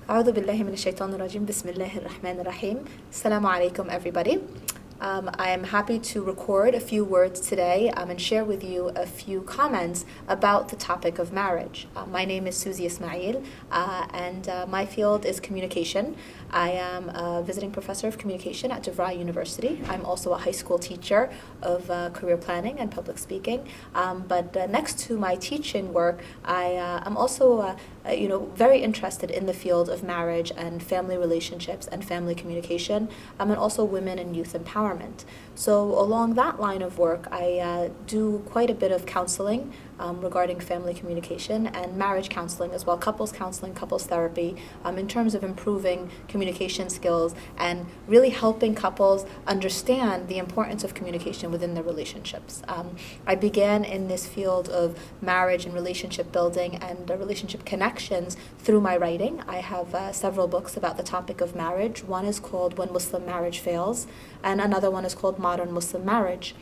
أعوذ بالله من الشيطان الرجيم بسم الله الرحمن الرحيم. Assalamu alaikum, everybody. I am happy to record a few words today and share with you a few comments about the topic of marriage. My name is Suzy Ismail and my field is communication. I am a visiting professor of communication at DeVry University. I'm also a high school teacher of career planning and public speaking. But next to my teaching work, I am also very interested in the field of marriage and family relationships and family communication, and also women and youth empowerment. So along that line of work, I do quite a bit of counseling regarding family communication and marriage counseling as well, couples counseling, couples therapy, in terms of improving communication skills and really helping couples understand the importance of communication within their relationships. I began in this field of marriage and relationship building and relationship connections through my writing. I have several books about the topic of marriage. One is called When Muslim Marriage Fails, and another one is called Modern Muslim Marriage.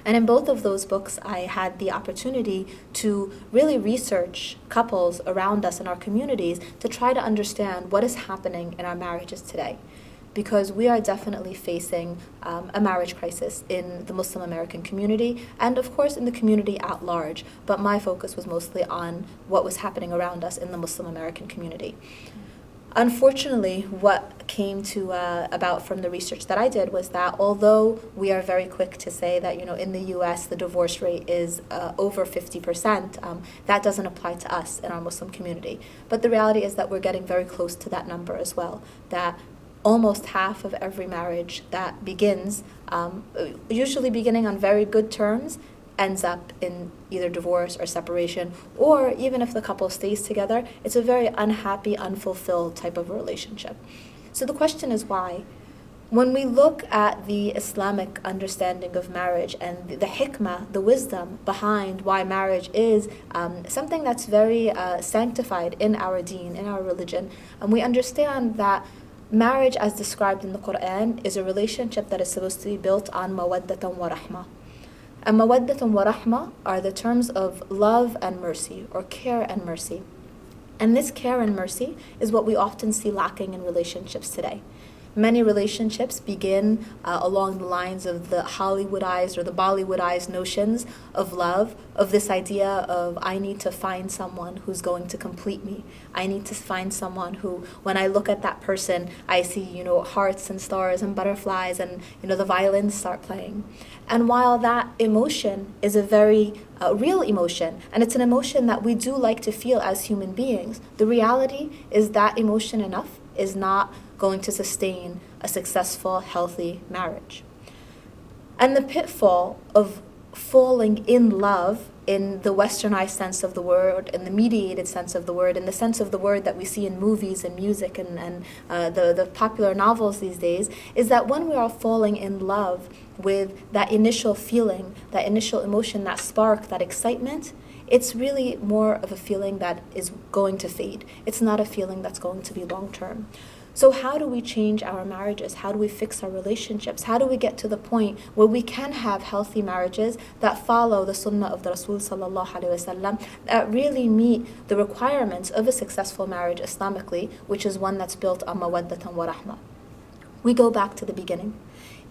And in both of those books, I had the opportunity to really research couples around us in our communities to try to understand what is happening in our marriages today. Because we are definitely facing a marriage crisis in the Muslim American community and, of course, in the community at large. But my focus was mostly on what was happening around us in the Muslim American community. Unfortunately, what came to about from the research that I did was that although we are very quick to say that in the U.S. the divorce rate is over 50%, that doesn't apply to us in our Muslim community. But the reality is that we're getting very close to that number as well. That almost half of every marriage that begins, usually beginning on very good terms, ends up in either divorce or separation, or even if the couple stays together, it's a very unhappy, unfulfilled type of a relationship. So the question is why? When we look at the Islamic understanding of marriage and the hikmah, the wisdom behind why marriage is something that's very sanctified in our deen, in our religion, and we understand that marriage, as described in the Quran, is a relationship that is supposed to be built on mawaddatan wa rahmah. And mawaddatan wa rahmah are the terms of love and mercy, or care and mercy. And this care and mercy is what we often see lacking in relationships today. Many relationships begin along the lines of the Hollywoodized or the Bollywoodized notions of love, of this idea of I need to find someone who's going to complete me. I need to find someone who, when I look at that person, I see, hearts and stars and butterflies and, the violins start playing. And while that emotion is a very real emotion, and it's an emotion that we do like to feel as human beings, the reality is that emotion enough is not going to sustain a successful, healthy marriage. And the pitfall of falling in love in the westernized sense of the word, in the mediated sense of the word, in the sense of the word that we see in movies and music and the popular novels these days, is that when we are falling in love with that initial feeling, that initial emotion, that spark, that excitement, it's really more of a feeling that is going to fade. It's not a feeling that's going to be long-term. So how do we change our marriages? How do we fix our relationships? How do we get to the point where we can have healthy marriages that follow the sunnah of the Rasul sallallahu alaihi wasallam, that really meet the requirements of a successful marriage Islamically, which is one that's built on mawaddatan wa rahmah? We go back to the beginning.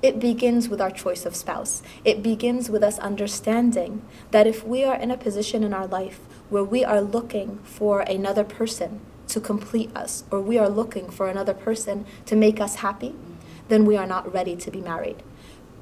It begins with our choice of spouse. It begins with us understanding that if we are in a position in our life where we are looking for another person to complete us, or we are looking for another person to make us happy, then we are not ready to be married.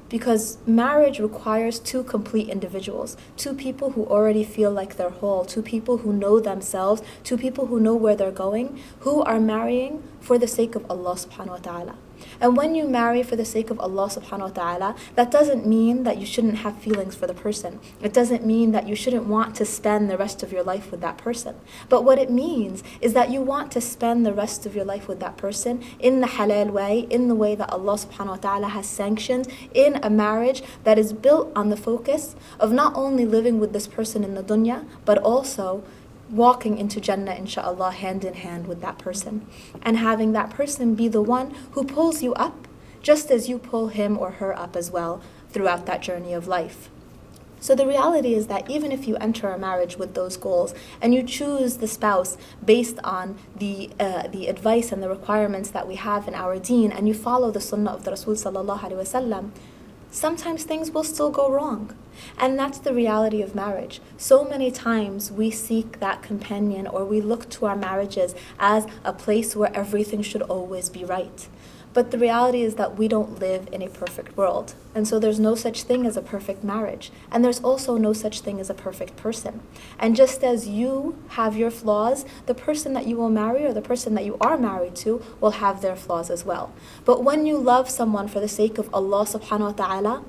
Because marriage requires two complete individuals, two people who already feel like they're whole, two people who know themselves, two people who know where they're going, who are marrying for the sake of Allah subhanahu wa ta'ala. And when you marry for the sake of Allah subhanahu wa ta'ala, that doesn't mean that you shouldn't have feelings for the person. It doesn't mean that you shouldn't want to spend the rest of your life with that person. But what it means is that you want to spend the rest of your life with that person in the halal way, in the way that Allah subhanahu wa ta'ala has sanctioned, in a marriage that is built on the focus of not only living with this person in the dunya, but also walking into Jannah, inshaAllah, hand in hand with that person. And having that person be the one who pulls you up, just as you pull him or her up as well throughout that journey of life. So the reality is that even if you enter a marriage with those goals and you choose the spouse based on the advice and the requirements that we have in our deen, and you follow the sunnah of the Rasul sallallahu alaihi wasallam, sometimes things will still go wrong. And that's the reality of marriage. So many times we seek that companion, or we look to our marriages as a place where everything should always be right. But the reality is that we don't live in a perfect world. And so there's no such thing as a perfect marriage. And there's also no such thing as a perfect person. And just as you have your flaws, the person that you will marry, or the person that you are married to, will have their flaws as well. But when you love someone for the sake of Allah subhanahu wa ta'ala,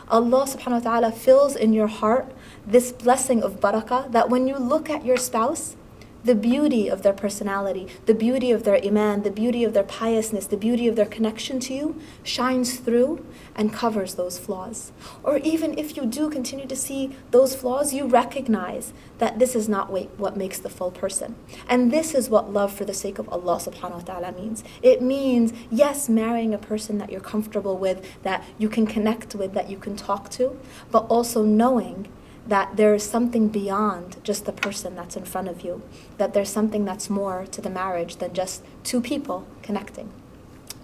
Allah subhanahu wa ta'ala fills in your heart this blessing of barakah, that when you look at your spouse, the beauty of their personality, the beauty of their iman, the beauty of their piousness, the beauty of their connection to you shines through and covers those flaws. Or even if you do continue to see those flaws, you recognize that this is not what makes the full person. And this is what love for the sake of Allah subhanahu wa ta'ala means. It means, yes, marrying a person that you're comfortable with, that you can connect with, that you can talk to, but also knowing that there is something beyond just the person that's in front of you, that there's something that's more to the marriage than just two people connecting.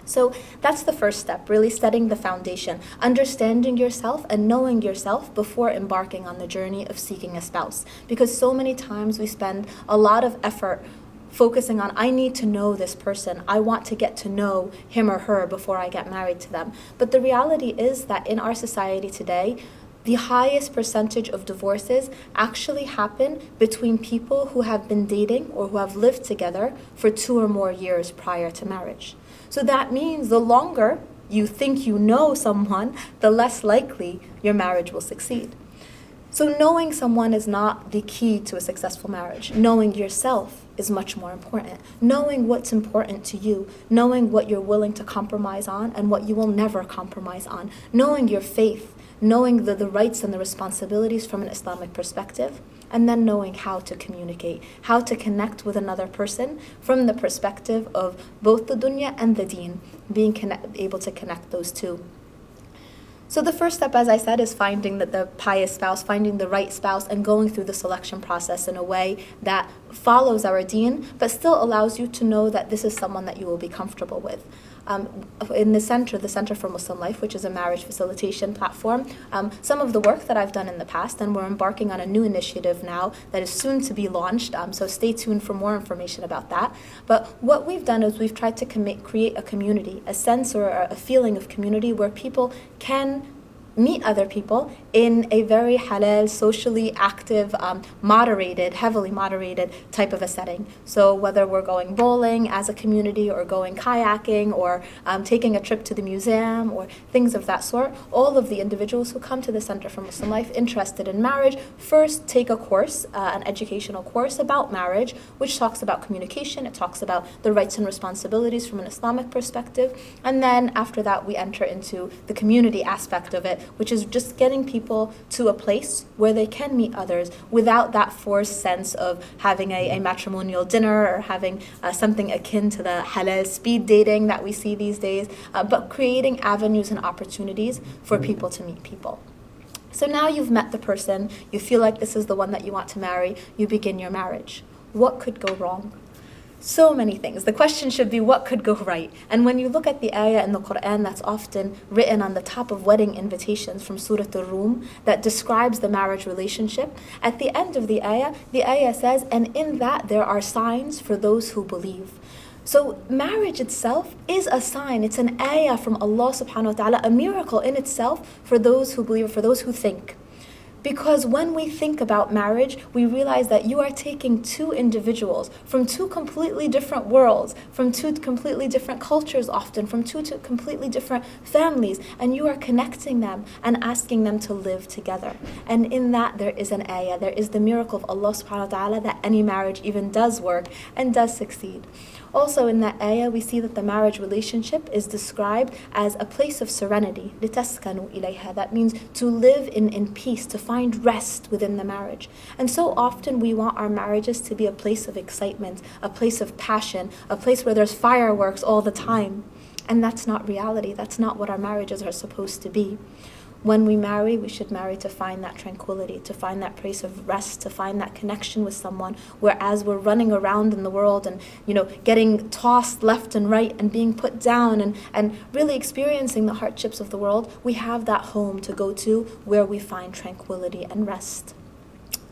So that's the first step, really setting the foundation, understanding yourself and knowing yourself before embarking on the journey of seeking a spouse. Because so many times we spend a lot of effort focusing on, I need to know this person, I want to get to know him or her before I get married to them. But the reality is that in our society today, the highest percentage of divorces actually happen between people who have been dating or who have lived together for 2 or more years prior to marriage. So that means the longer you think you know someone, the less likely your marriage will succeed. So knowing someone is not the key to a successful marriage. Knowing yourself is much more important. Knowing what's important to you, knowing what you're willing to compromise on and what you will never compromise on, knowing your faith, knowing the rights and the responsibilities from an Islamic perspective, and then knowing how to communicate, how to connect with another person from the perspective of both the dunya and the deen, being able to connect those two. So the first step, as I said, is finding the pious spouse, finding the right spouse, and going through the selection process in a way that follows our deen, but still allows you to know that this is someone that you will be comfortable with. In the Center for Muslim Life, which is a marriage facilitation platform, some of the work that I've done in the past, and we're embarking on a new initiative now that is soon to be launched, so stay tuned for more information about that. But what we've done is we've tried to create a community, a sense or a feeling of community where people can meet other people in a very halal, socially active, heavily moderated type of a setting. So whether we're going bowling as a community, or going kayaking, or taking a trip to the museum, or things of that sort, all of the individuals who come to the Center for Muslim Life interested in marriage first take a course, an educational course about marriage, which talks about communication, it talks about the rights and responsibilities from an Islamic perspective, and then after that we enter into the community aspect of it, which is just getting people to a place where they can meet others without that forced sense of having a matrimonial dinner, or having something akin to the halal speed dating that we see these days, but creating avenues and opportunities for people to meet people. So now you've met the person, you feel like this is the one that you want to marry, you begin your marriage. What could go wrong? So many things. The question should be, what could go right? And when you look at the ayah in the Quran that's often written on the top of wedding invitations from Surah Ar-Rum that describes the marriage relationship, at the end of the ayah says, and in that there are signs for those who believe. So marriage itself is a sign. It's an ayah from Allah subhanahu wa ta'ala, a miracle in itself for those who believe, for those who think. Because when we think about marriage, we realize that you are taking two individuals from two completely different worlds, from two completely different cultures often, from two completely different families, and you are connecting them and asking them to live together. And in that there is an ayah, there is the miracle of Allah subhanahu wa ta'ala that any marriage even does work and does succeed. Also in that ayah, we see that the marriage relationship is described as a place of serenity. لِتَسْكَنُوا إِلَيْهَا. That means to live in peace, to find rest within the marriage. And so often we want our marriages to be a place of excitement, a place of passion, a place where there's fireworks all the time. And that's not reality. That's not what our marriages are supposed to be. When we marry, we should marry to find that tranquility, to find that place of rest, to find that connection with someone, whereas we're running around in the world and, getting tossed left and right and being put down and really experiencing the hardships of the world, we have that home to go to where we find tranquility and rest.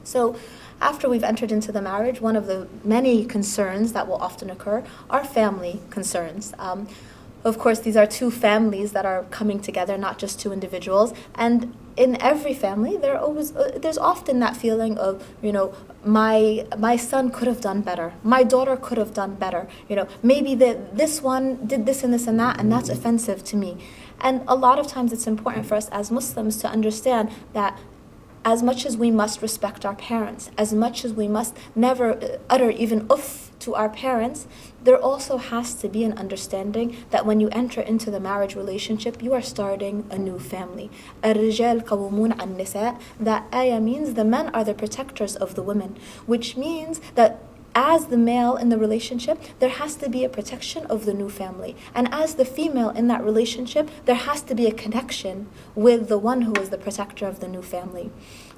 So after we've entered into the marriage, one of the many concerns that will often occur are family concerns. Of course, these are two families that are coming together, not just two individuals. And in every family, there's often that feeling of, my son could have done better. My daughter could have done better. Maybe this one did this and this and that, and that's offensive to me. And a lot of times it's important for us as Muslims to understand that as much as we must respect our parents, as much as we must never utter even uff to our parents, there also has to be an understanding that when you enter into the marriage relationship, you are starting a new family. الرجال قوامون على النساء. That ayah means the men are the protectors of the women, which means that as the male in the relationship, there has to be a protection of the new family. And as the female in that relationship, there has to be a connection with the one who is the protector of the new family.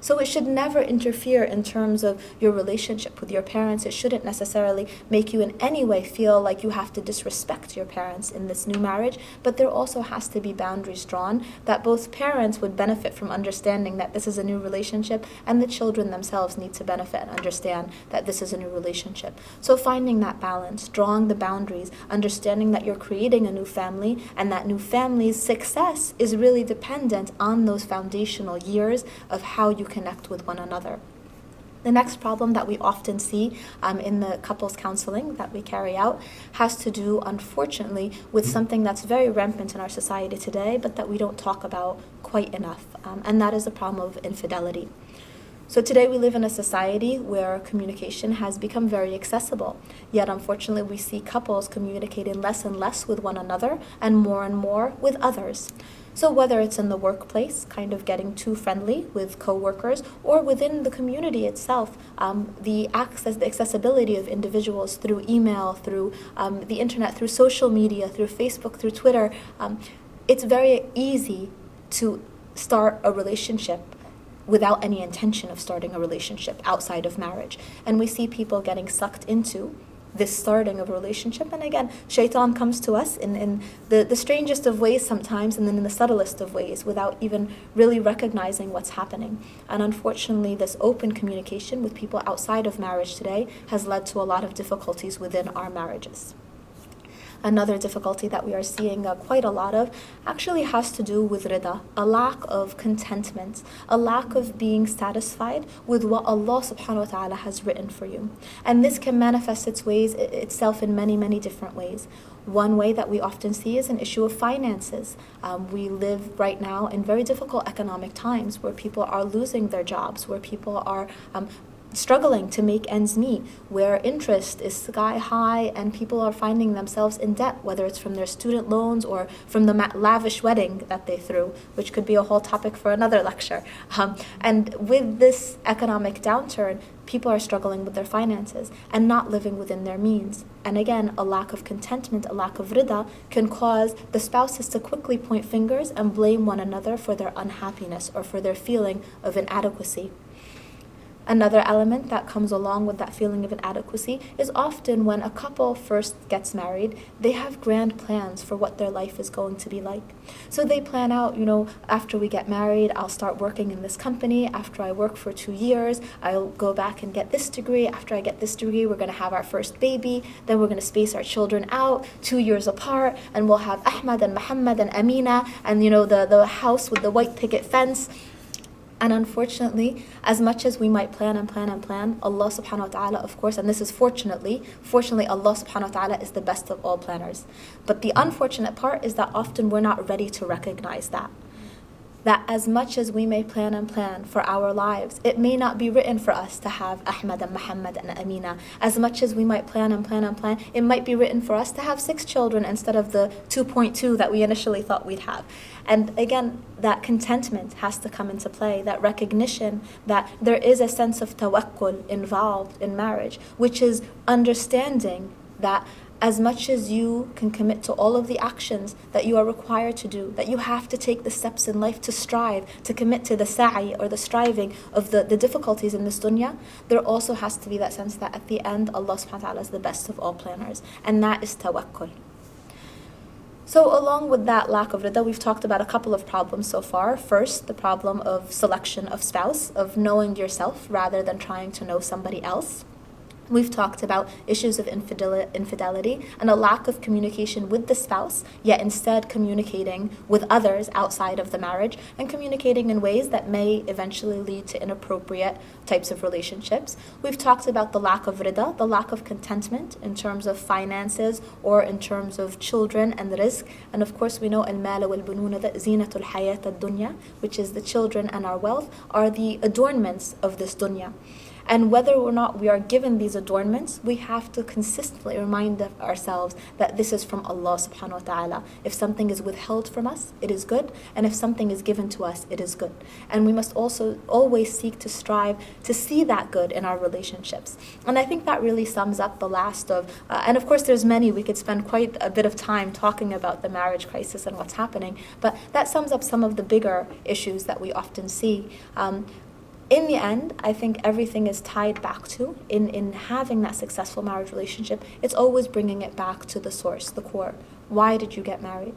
So it should never interfere in terms of your relationship with your parents. It shouldn't necessarily make you in any way feel like you have to disrespect your parents in this new marriage, but there also has to be boundaries drawn that both parents would benefit from understanding that this is a new relationship, and the children themselves need to benefit and understand that this is a new relationship. So finding that balance, drawing the boundaries, understanding that you're creating a new family, and that new family's success is really dependent on those foundational years of how you connect with one another. The next problem that we often see in the couples counseling that we carry out has to do, unfortunately, with something that's very rampant in our society today, but that we don't talk about quite enough, and that is the problem of infidelity. So today we live in a society where communication has become very accessible, yet unfortunately we see couples communicating less and less with one another and more with others. So whether it's in the workplace, kind of getting too friendly with coworkers, or within the community itself, the accessibility of individuals through email, through the internet, through social media, through Facebook, through Twitter, it's very easy to start a relationship without any intention of starting a relationship outside of marriage. And we see people getting sucked into this starting of a relationship. And again, shaitan comes to us in the strangest of ways sometimes, and then in the subtlest of ways, without even really recognizing what's happening. And unfortunately, this open communication with people outside of marriage today has led to a lot of difficulties within our marriages. Another difficulty that we are seeing quite a lot of actually has to do with rida, a lack of contentment, a lack of being satisfied with what Allah subhanahu wa ta'ala has written for you. And this can manifest itself in many different ways. One way that we often see is an issue of finances. We live right now in very difficult economic times where people are losing their jobs, where people are struggling to make ends meet, where interest is sky high and people are finding themselves in debt, whether it's from their student loans or from the lavish wedding that they threw, which could be a whole topic for another lecture. And with this economic downturn, people are struggling with their finances and not living within their means. And again, a lack of contentment, a lack of rida can cause the spouses to quickly point fingers and blame one another for their unhappiness or for their feeling of inadequacy. Another element that comes along with that feeling of inadequacy is often when a couple first gets married, they have grand plans for what their life is going to be like. So they plan out, after we get married, I'll start working in this company. After I work for 2 years, I'll go back and get this degree. After I get this degree, we're going to have our first baby. Then we're going to space our children out 2 years apart, and we'll have Ahmad and Muhammad and Amina and, the house with the white picket fence. And unfortunately, as much as we might plan, Allah subhanahu wa ta'ala, of course, and this is fortunately, Allah subhanahu wa ta'ala is the best of all planners. But the unfortunate part is that often we're not ready to recognize that as much as we may plan for our lives, it may not be written for us to have Ahmad and Muhammad and Amina. As much as we might plan, it might be written for us to have 6 children instead of the 2.2 that we initially thought we'd have. And again, that contentment has to come into play, that recognition that there is a sense of tawakkul involved in marriage, which is understanding that as much as you can commit to all of the actions that you are required to do, that you have to take the steps in life to strive, to commit to the sa'i or the striving of the difficulties in this dunya, there also has to be that sense that at the end, Allah subhanahu wa ta'ala is the best of all planners. And that is tawakkul. So along with that lack of rida, we've talked about a couple of problems so far. First, the problem of selection of spouse, of knowing yourself rather than trying to know somebody else. We've talked about issues of infidelity and a lack of communication with the spouse, yet instead communicating with others outside of the marriage and communicating in ways that may eventually lead to inappropriate types of relationships. We've talked about the lack of rida, the lack of contentment in terms of finances or in terms of children and rizq. And of course we know al-mal wal-bununa, that zinatul hayat ad-dunya, which is the children and our wealth, are the adornments of this dunya. And whether or not we are given these adornments, we have to consistently remind ourselves that this is from Allah subhanahu wa ta'ala. If something is withheld from us, it is good. And if something is given to us, it is good. And we must also always seek to strive to see that good in our relationships. And I think that really sums up the last of, and of course there's many, we could spend quite a bit of time talking about the marriage crisis and what's happening, but that sums up some of the bigger issues that we often see. In the end, I think everything is tied back to, in having that successful marriage relationship, it's always bringing it back to the source, the core. Why did you get married?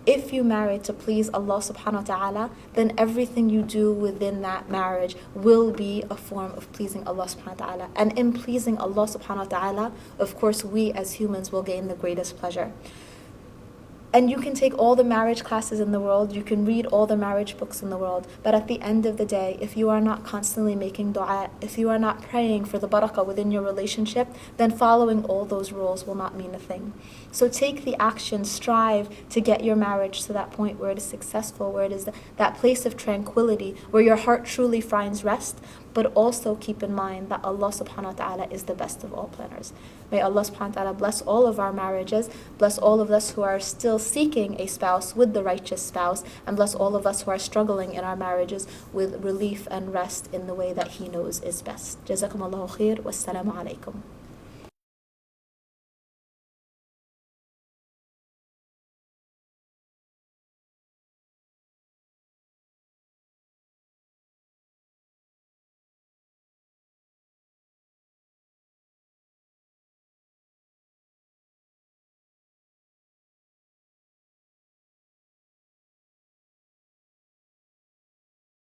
If you married to please Allah subhanahu wa ta'ala, then everything you do within that marriage will be a form of pleasing Allah subhanahu wa ta'ala. And in pleasing Allah subhanahu wa ta'ala, of course, we as humans will gain the greatest pleasure. And you can take all the marriage classes in the world, you can read all the marriage books in the world, but at the end of the day, if you are not constantly making dua, if you are not praying for the barakah within your relationship, then following all those rules will not mean a thing. So take the action, strive to get your marriage to that point where it is successful, where it is that place of tranquility, where your heart truly finds rest, but also keep in mind that Allah subhanahu wa ta'ala is the best of all planners. May Allah subhanahu wa ta'ala bless all of our marriages, bless all of us who are still seeking a spouse with the righteous spouse, and bless all of us who are struggling in our marriages with relief and rest in the way that He knows is best. Jazakum Allahu khair. Wassalamu alaikum.